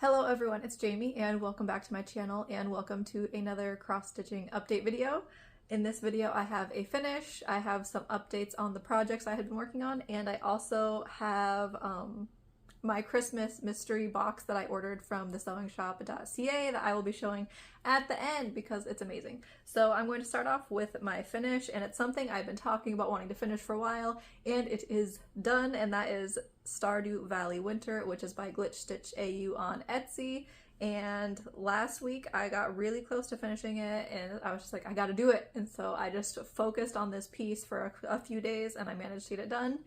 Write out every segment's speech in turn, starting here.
Hello everyone, it's Jamie and welcome back to my channel and welcome to another cross-stitching update video. In this video I have a finish, I have some updates on the projects I had been working on, and I also have my Christmas mystery box that I ordered from the sewingshop.ca that I will be showing at the end because it's amazing. So I'm going to start off with my finish, and it's something I've been talking about wanting to finish for a while, and it is done, and that is Stardew Valley Winter, which is by Glitch Stitch AU on Etsy. And last week I got really close to finishing it and I was just like, I gotta do it. And so I just focused on this piece for a few days and I managed to get it done.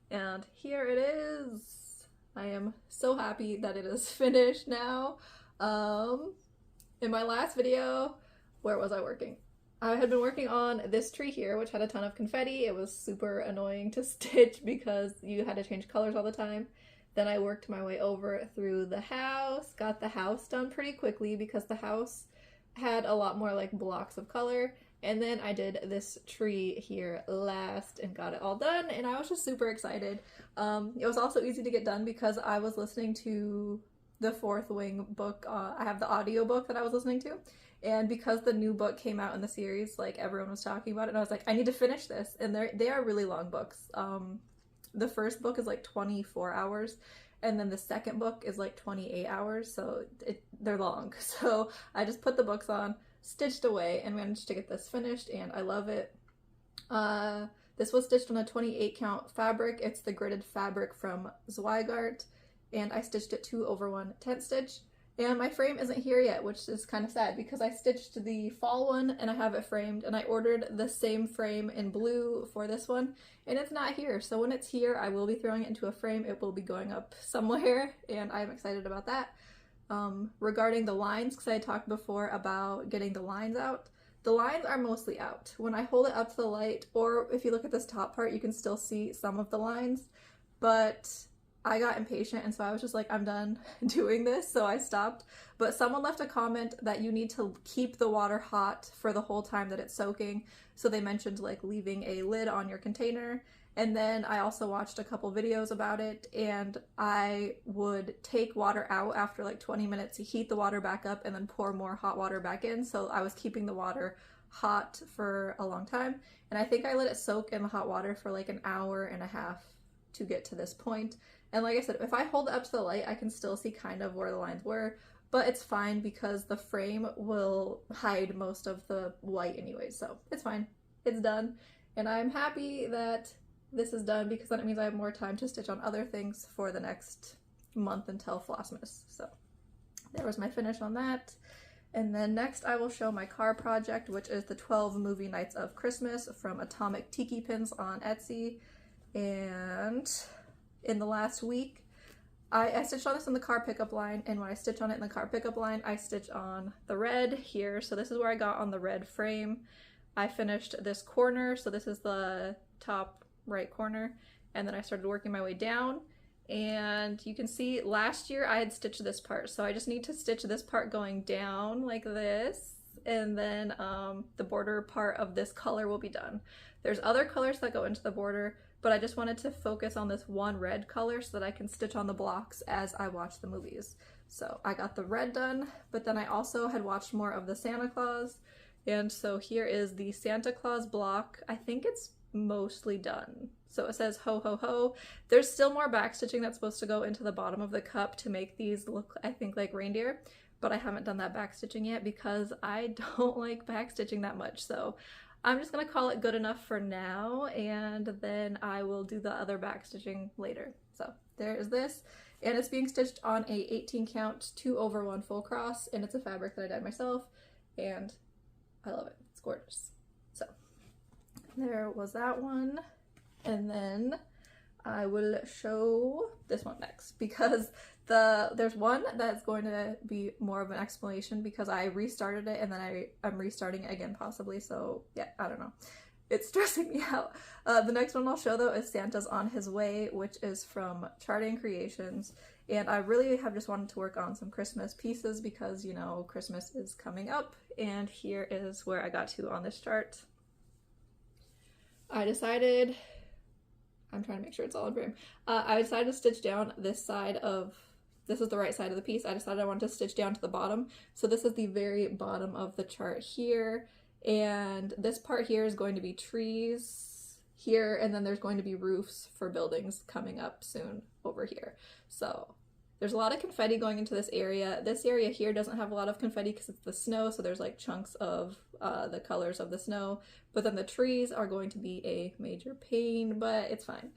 And here it is. I am so happy that it is finished now. In my last video, where was I working? I had been working on this tree here, which had a ton of confetti. It was super annoying to stitch because you had to change colors all the time. Then I worked my way over through the house, got the house done pretty quickly because the house had a lot more like blocks of color. And then I did this tree here last and got it all done, and I was just super excited. It was also easy to get done because I was listening to the Fourth Wing book. I have the audio book that I was listening to, and because the new book came out in the series, like everyone was talking about it, and I was like, I need to finish this. And they are really long books. The first book is like 24 hours, and then the second book is like 28 hours, so they're long. So I just put the books on, stitched away, and managed to get this finished, and I love it. This was stitched on a 28 count fabric. It's the gridded fabric from Zweigart, and I stitched it 2/1 tent stitch. And my frame isn't here yet, which is kind of sad because I stitched the fall one and I have it framed, and I ordered the same frame in blue for this one, and it's not here. So when it's here, I will be throwing it into a frame. It will be going up somewhere, and I'm excited about that. Regarding the lines, because I talked before about getting the lines out, the lines are mostly out. When I hold it up to the light, or if you look at this top part, you can still see some of the lines, but I got impatient, and so I was just like, I'm done doing this, so I stopped. But someone left a comment that you need to keep the water hot for the whole time that it's soaking, so they mentioned like leaving a lid on your container. And then I also watched a couple videos about it, and I would take water out after like 20 minutes, heat the water back up, and then pour more hot water back in. So I was keeping the water hot for a long time, and I think I let it soak in the hot water for like an hour and a half to get to this point. And like I said, if I hold it up to the light, I can still see kind of where the lines were, but it's fine because the frame will hide most of the white anyway, so it's fine. It's done, and I'm happy that this is done because then it means I have more time to stitch on other things for the next month until Flossmas. So there was my finish on that. And then next I will show my car project, which is the 12 Movie Nights of Christmas from Atomic Tiki Pins on Etsy. And in the last week, I stitched on this in the car pickup line, and when I stitch on it in the car pickup line, I stitch on the red here. So this is where I got on the red frame. I finished this corner, so this is the top right corner, and then I started working my way down, and you can see last year I had stitched this part, so I just need to stitch this part going down like this, and then the border part of this color will be done. There's other colors that go into the border, but I just wanted to focus on this one red color so that I can stitch on the blocks as I watch the movies. So I got the red done, but then I also had watched more of the Santa Claus, and so here is the Santa Claus block. I think it's mostly done. So it says ho ho ho. There's still more backstitching that's supposed to go into the bottom of the cup to make these look, I think, like reindeer, but I haven't done that backstitching yet because I don't like backstitching that much. So I'm just gonna call it good enough for now, and then I will do the other backstitching later. So there is this, and it's being stitched on a 18 count 2/1 full cross, and it's a fabric that I dyed myself, and I love it. It's gorgeous. So there was that one, and then I will show this one next because there's one that's going to be more of an explanation because I restarted it and then I'm restarting it again possibly, so yeah, I don't know. It's stressing me out. The next one I'll show though is Santa's on His Way, which is from Charting Creations, and I really have just wanted to work on some Christmas pieces because, you know, Christmas is coming up, and here is where I got to on this chart. I decided, I'm trying to make sure it's all in frame. I decided to stitch down this side of this is the right side of the piece, I decided I wanted to stitch down to the bottom. So this is the very bottom of the chart here, and this part here is going to be trees here, and then there's going to be roofs for buildings coming up soon over here. So there's a lot of confetti going into this area. This area here doesn't have a lot of confetti because it's the snow, so there's like chunks of the colors of the snow, but then the trees are going to be a major pain, but it's fine.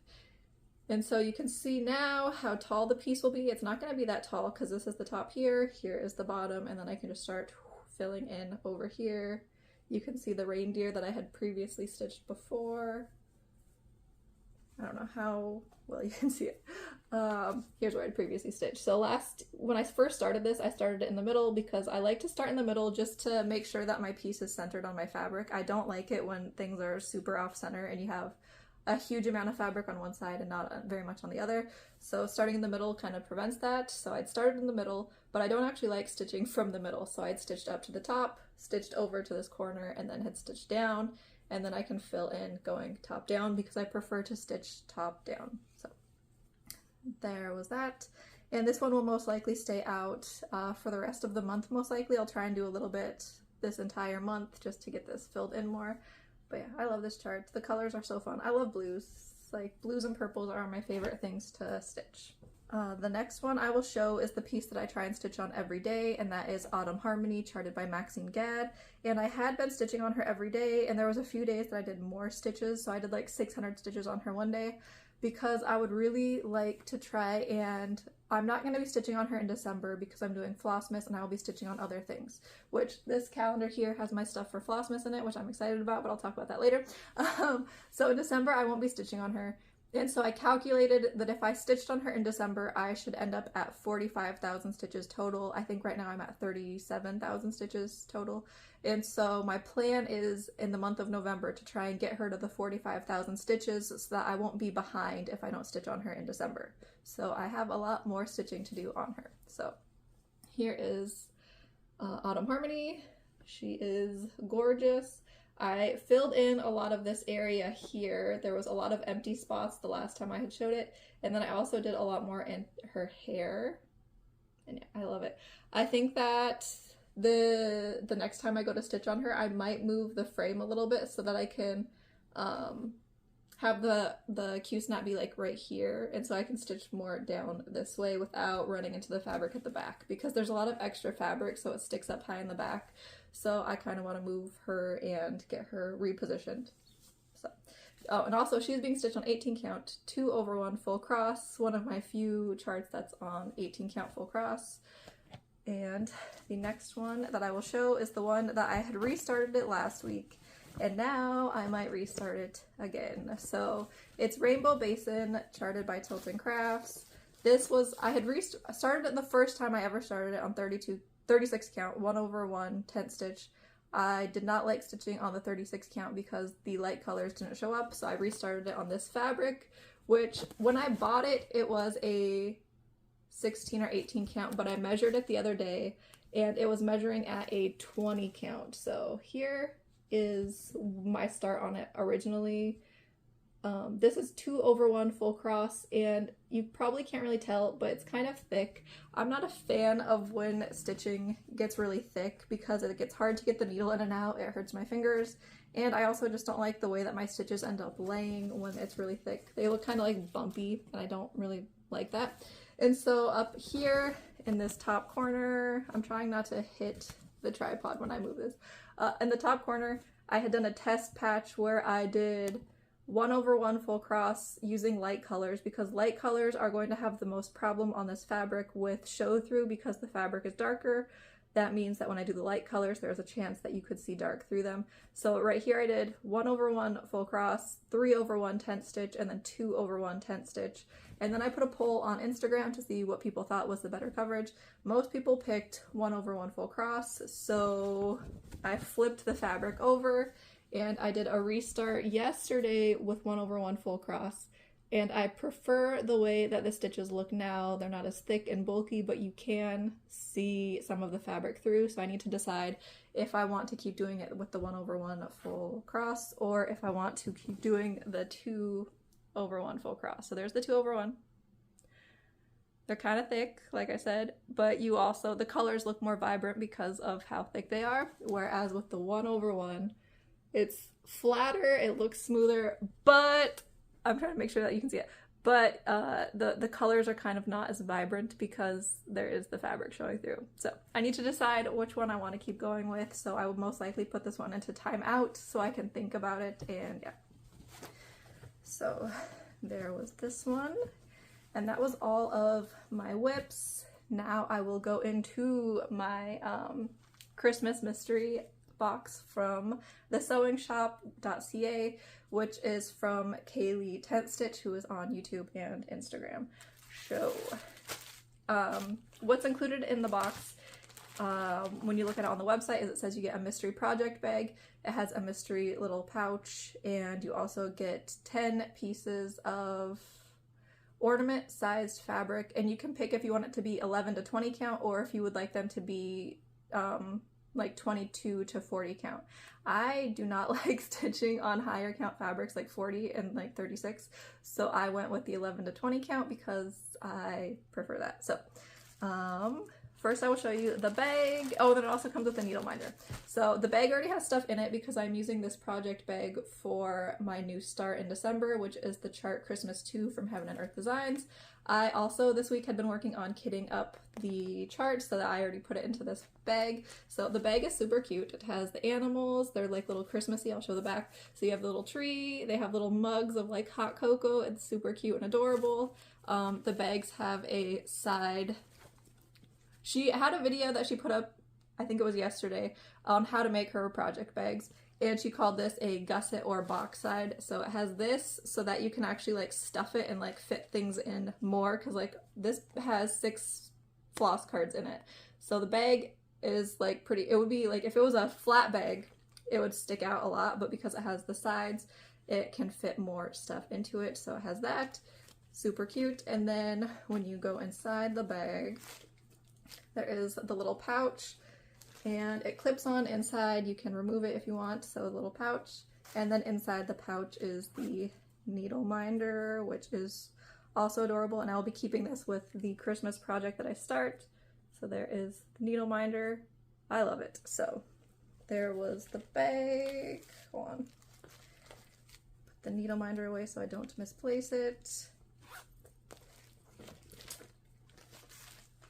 And so you can see now how tall the piece will be. It's not going to be that tall because this is the top here, here is the bottom, and then I can just start filling in over here. You can see the reindeer that I had previously stitched before. I don't know how well you can see it. Here's where I'd previously stitched. So when I first started this, I started it in the middle because I like to start in the middle just to make sure that my piece is centered on my fabric. I don't like it when things are super off center and you have a huge amount of fabric on one side and not very much on the other. So starting in the middle kind of prevents that. So I'd started in the middle, but I don't actually like stitching from the middle. So I'd stitched up to the top, stitched over to this corner, and then had stitched down. And then I can fill in going top down because I prefer to stitch top down. So there was that. And this one will most likely stay out for the rest of the month, most likely. I'll try and do a little bit this entire month just to get this filled in more. But yeah, I love this chart. The colors are so fun. I love blues. Like blues and purples are my favorite things to stitch. The next one I will show is the piece that I try and stitch on every day, and that is Autumn Harmony, charted by Maxine Gadd. And I had been stitching on her every day, and there was a few days that I did more stitches, so I did like 600 stitches on her one day, because I would really like to try, and I'm not going to be stitching on her in December because I'm doing Flossmas and I will be stitching on other things, which this calendar here has my stuff for Flossmas in it, which I'm excited about, but I'll talk about that later. So in December I won't be stitching on her. And so I calculated that if I stitched on her in December, I should end up at 45,000 stitches total. I think right now I'm at 37,000 stitches total. And so my plan is in the month of November to try and get her to the 45,000 stitches so that I won't be behind if I don't stitch on her in December. So I have a lot more stitching to do on her. So here is Autumn Harmony. She is gorgeous. I filled in a lot of this area here. There was a lot of empty spots the last time I had showed it, and then I also did a lot more in her hair, and yeah, I love it. I think that the next time I go to stitch on her, I might move the frame a little bit so that I can have the Q-snap be like right here, and so I can stitch more down this way without running into the fabric at the back, because there's a lot of extra fabric so it sticks up high in the back. So I kind of want to move her and get her repositioned. So, oh, and also she's being stitched on 18 count, 2/1 full cross, one of my few charts that's on 18 count full cross. And the next one that I will show is the one that I had restarted it last week, and now I might restart it again. So it's Rainbow Basin, charted by Tilton Crafts. This was, I had started it the first time I ever started it on 36 count, 1/1 tent stitch. I did not like stitching on the 36 count because the light colors didn't show up, so I restarted it on this fabric, which when I bought it, it was a 16 or 18 count, but I measured it the other day and it was measuring at a 20 count. So here is my start on it originally. This is 2/1 full cross, and you probably can't really tell, but it's kind of thick. I'm not a fan of when stitching gets really thick because it gets hard to get the needle in and out. It hurts my fingers, and I also just don't like the way that my stitches end up laying when it's really thick. They look kind of like bumpy, and I don't really like that. And so up here in this top corner, I'm trying not to hit the tripod when I move this. In the top corner, I had done a test patch where I did 1/1 full cross using light colors, because light colors are going to have the most problem on this fabric with show through because the fabric is darker. That means that when I do the light colors, there's a chance that you could see dark through them. So right here I did 1/1 full cross, 3/1 tent stitch, and then 2/1 tent stitch. And then I put a poll on Instagram to see what people thought was the better coverage. Most people picked 1/1 full cross, so I flipped the fabric over and I did a restart yesterday with 1/1 full cross. And I prefer the way that the stitches look now. They're not as thick and bulky, but you can see some of the fabric through. So I need to decide if I want to keep doing it with the 1/1 full cross or if I want to keep doing the 2/1 full cross. So there's the 2/1. They're kind of thick, like I said, but the colors look more vibrant because of how thick they are. Whereas with the 1/1, it's flatter, it looks smoother, but I'm trying to make sure that you can see it. But the colors are kind of not as vibrant because there is the fabric showing through. So I need to decide which one I want to keep going with. So I will most likely put this one into timeout so I can think about it, and yeah. So there was this one. And that was all of my whips. Now I will go into my Christmas mystery box from thesewingshop.ca, which is from Kaylee Tent Stitch, who is on YouTube and Instagram. So, what's included in the box, when you look at it on the website, is it says you get a mystery project bag. It has a mystery little pouch, and you also get 10 pieces of ornament sized fabric, and you can pick if you want it to be 11 to 20 count or if you would like them to be like 22 to 40 count. I do not like stitching on higher count fabrics like 40 and like 36, so I went with the 11 to 20 count because I prefer that. So first I will show you the bag. Oh, then it also comes with a needle minder. So the bag already has stuff in it because I'm using this project bag for my new start in December, which is the chart Christmas 2 from Heaven and Earth Designs. I also this week had been working on kitting up the chart so that I already put it into this bag. So the bag is super cute. It has the animals. They're like little Christmassy. I'll show the back. So you have the little tree. They have little mugs of like hot cocoa. It's super cute and adorable. The bags have a side. She had a video that she put up, I think it was yesterday, on how to make her project bags, and she called this a gusset or box side. So it has this so that you can actually like stuff it and like fit things in more, because like this has 6 floss cards in it. So the bag is like pretty, it would be like if it was a flat bag, it would stick out a lot, but because it has the sides, it can fit more stuff into it. So it has that, super cute. And then when you go inside the bag, there is the little pouch, and it clips on inside. You can remove it if you want, so a little pouch. And then inside the pouch is the needle minder, which is also adorable, and I'll be keeping this with the Christmas project that I start. So there is the needle minder. I love it. So there was the bag. Hold on. Put the needle minder away so I don't misplace it.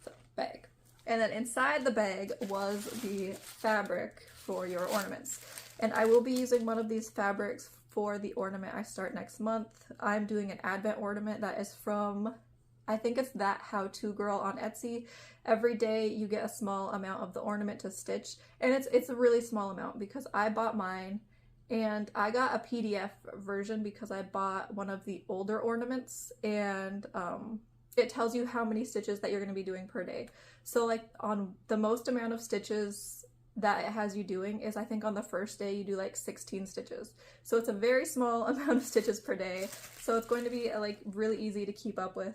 So, bag. And then inside the bag was the fabric for your ornaments. And I will be using one of these fabrics for the ornament I start next month. I'm doing an Advent ornament that is from, I think it's That How To Girl on Etsy. Every day you get a small amount of the ornament to stitch. And it's a really small amount because I bought mine and I got a PDF version because I bought one of the older ornaments, and it tells you how many stitches that you're going to be doing per day. So like on the most amount of stitches that it has you doing is, I think on the first day you do like 16 stitches. So it's a very small amount of stitches per day. So it's going to be like really easy to keep up with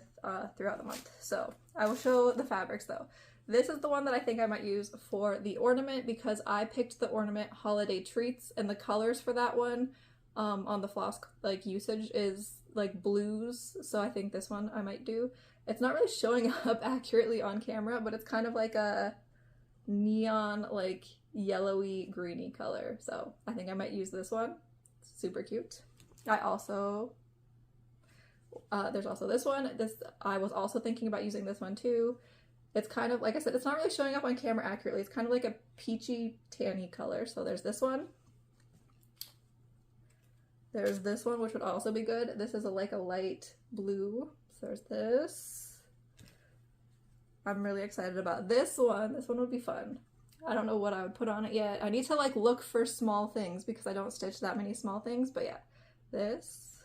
throughout the month. So I will show the fabrics though. This is the one that I think I might use for the ornament because I picked the ornament Holiday Treats, and the colors for that one on the floss like usage is like blues. So I think this one I might do. It's not really showing up accurately on camera, but it's kind of like a neon, like yellowy, greeny color. So I think I might use this one. It's super cute. I also, there's also this one. I was also thinking about using this one too. It's kind of, like I said, it's not really showing up on camera accurately. It's kind of like a peachy, tanny color. So there's this one. There's this one, which would also be good. This is like a light blue. So there's this. I'm really excited about this one. This one would be fun. I don't know what I would put on it yet. I need to like look for small things because I don't stitch that many small things, but yeah. This.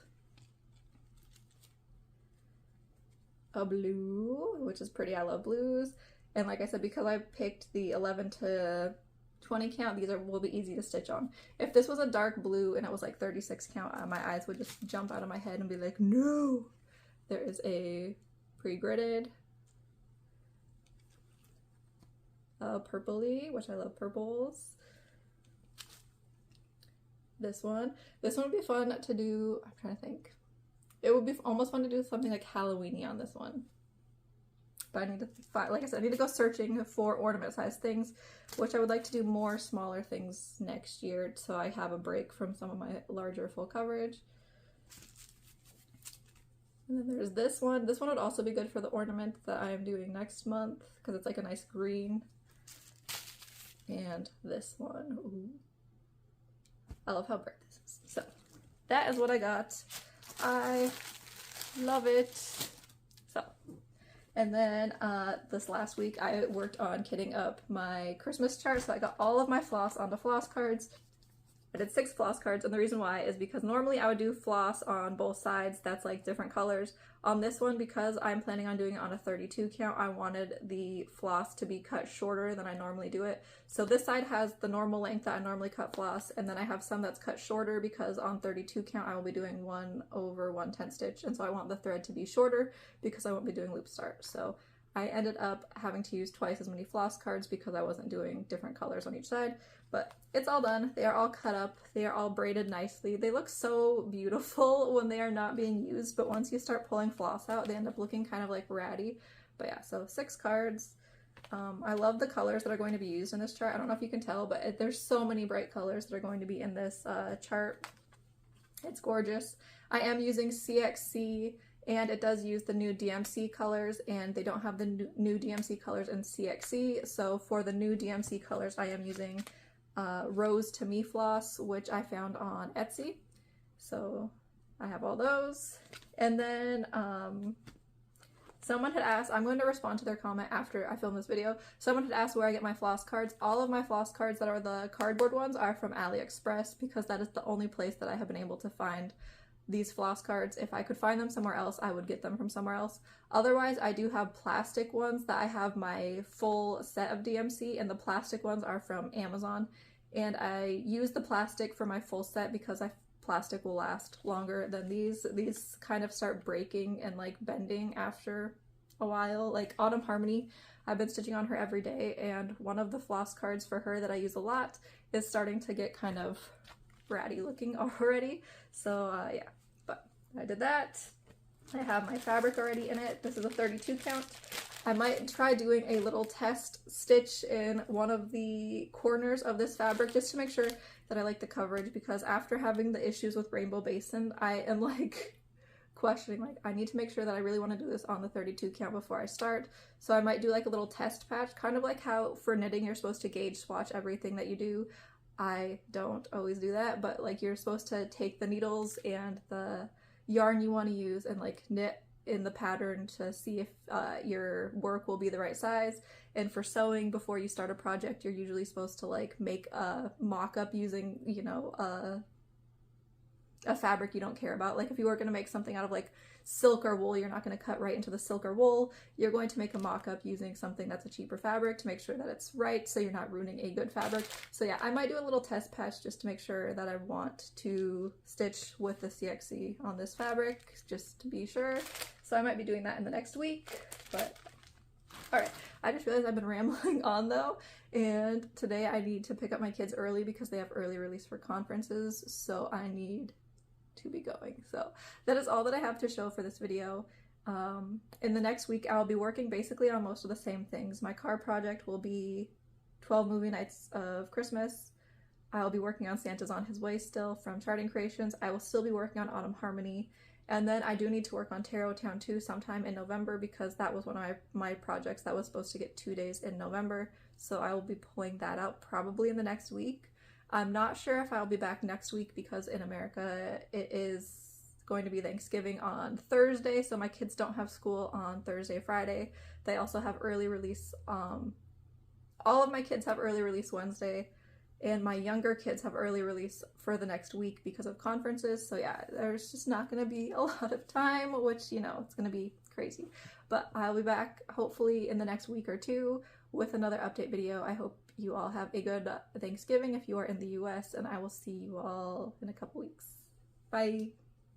A blue, which is pretty. I love blues. And like I said, because I picked the 11 to 20 count, these will be easy to stitch on. If this was a dark blue and it was like 36 count, my eyes would just jump out of my head and be like, no! There is a pre-gridded purpley, which I love purples. This one would be fun to do. I'm trying to think. It would be almost fun to do something like Halloween-y on this one. But I need to find, like I said, I need to go searching for ornament size things, which I would like to do more smaller things next year so I have a break from some of my larger full coverage. And then there's this one. This one would also be good for the ornament that I am doing next month because it's like a nice green. And this one, ooh. I love how bright this is. So that is what I got. I love it. So, and then this last week I worked on kitting up my Christmas chart. So I got all of my floss onto floss cards. I did 6 floss cards, and the reason why is because normally I would do floss on both sides, that's like different colors. On this one, because I'm planning on doing it on a 32 count, I wanted the floss to be cut shorter than I normally do it. So this side has the normal length that I normally cut floss, and then I have some that's cut shorter because on 32 count I will be doing 1 over 1/10 stitch, and so I want the thread to be shorter because I won't be doing loop start. So I ended up having to use twice as many floss cards because I wasn't doing different colors on each side, but it's all done. They are all cut up. They are all braided nicely. They look so beautiful when they are not being used, but once you start pulling floss out, they end up looking kind of like ratty. But yeah, so 6 cards. I love the colors that are going to be used in this chart. I don't know if you can tell, but there's so many bright colors that are going to be in this chart. It's gorgeous. I am using CXC, and it does use the new DMC colors, and they don't have the new DMC colors in CXC. So for the new DMC colors, I am using Rose to Me floss, which I found on Etsy. So I have all those. And then someone had asked, I'm going to respond to their comment after I film this video. Someone had asked where I get my floss cards. All of my floss cards that are the cardboard ones are from AliExpress because that is the only place that I have been able to find these floss cards. If I could find them somewhere else, I would get them from somewhere else. Otherwise, I do have plastic ones that I have my full set of DMC, and the plastic ones are from Amazon. And I use the plastic for my full set because plastic will last longer than these. These kind of start breaking and like bending after a while. Like Autumn Harmony, I've been stitching on her every day, and one of the floss cards for her that I use a lot is starting to get kind of ratty looking already. So yeah, but I did that. I have my fabric already in it. This is a 32 count. I might try doing a little test stitch in one of the corners of this fabric just to make sure that I like the coverage, because after having the issues with Rainbow Basin, I am like questioning, like I need to make sure that I really want to do this on the 32 count before I start. So I might do like a little test patch, kind of like how for knitting you're supposed to gauge swatch everything that you do. I don't always do that, but like you're supposed to take the needles and the yarn you want to use and like knit in the pattern to see if your work will be the right size. And for sewing, before you start a project, you're usually supposed to like make a mock-up using, you know, a fabric you don't care about. Like if you were going to make something out of like silk or wool, you're not going to cut right into the silk or wool. You're going to make a mock-up using something that's a cheaper fabric to make sure that it's right, so you're not ruining a good fabric. So yeah, I might do a little test patch just to make sure that I want to stitch with the CXC on this fabric, just to be sure. So I might be doing that in the next week, but alright. I just realized I've been rambling on though, and today I need to pick up my kids early because they have early release for conferences, so I need to be going. So that is all that I have to show for this video. In the next week I'll be working basically on most of the same things. My card project will be 12 movie nights of Christmas. I'll be working on Santa's on His Way still from Charting Creations. I will still be working on Autumn Harmony, and then I do need to work on Tarot Town 2 sometime in November because that was one of my projects that was supposed to get 2 days in November, so I will be pulling that out probably in the next week. I'm not sure if I'll be back next week because in America it is going to be Thanksgiving on Thursday, so my kids don't have school on Thursday, Friday. They also have early release. All of my kids have early release Wednesday, and my younger kids have early release for the next week because of conferences. So yeah, there's just not going to be a lot of time, which, you know, it's going to be crazy. But I'll be back hopefully in the next week or two with another update video. I hope you all have a good Thanksgiving if you are in the US, and I will see you all in a couple weeks. Bye!